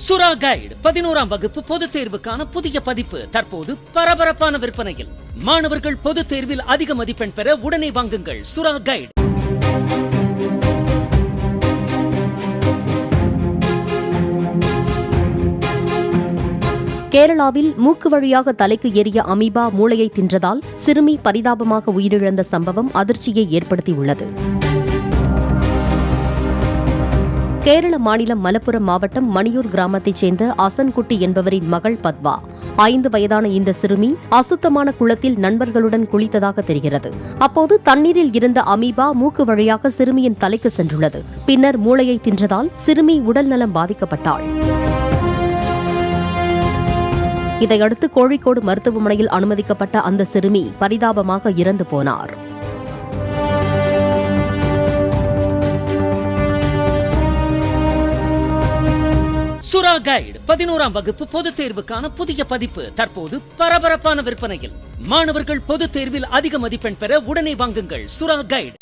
சுறா கைடு 11ஆம் வகுப்பு பொதுத் தேர்வுக்கான புதிய பதிப்பு தற்போது பரபரப்பான விற்பனையில். மாணவர்கள் பொதுத் தேர்வில் அதிக மதிப்பெண் பெற உடனே வாங்குங்கள் சுறா கைடு. கேரளாவில் மூக்கு வழியாக தலைக்கு ஏறிய அமீபா மூளையை தின்றதால் சிறுமி பரிதாபமாக உயிரிழந்த சம்பவம் அதிர்ச்சியை ஏற்படுத்தியுள்ளது. கேரள மாநிலம் மலப்புரம் மாவட்டம் மணியூர் கிராமத்தைச் சேர்ந்த அசன்குட்டி என்பவரின் மகள் பத்வா. 5 வயதான இந்த சிறுமி அசுத்தமான குளத்தில் நண்பர்களுடன் குளித்ததாக தெரிகிறது. அப்போது தண்ணீரில் இருந்த அமீபா மூக்கு வழியாக சிறுமியின் தலைக்கு சென்றுள்ளது. பின்னர் மூளையை தின்றதால் சிறுமி உடல்நலம் பாதிக்கப்பட்டாள். இதையடுத்து கோழிக்கோடு மருத்துவமனையில் அனுமதிக்கப்பட்ட அந்த சிறுமி பரிதாபமாக இறந்து போனார். சுறா கைடு 11ஆம் வகுப்பு பொதுத் தேர்வுக்கான புதிய பதிப்பு தற்போது பரபரப்பான விற்பனையில். மாணவர்கள் பொதுத் தேர்வில் அதிக மதிப்பெண் பெற உடனே வாங்குங்கள் சுறா கைடு.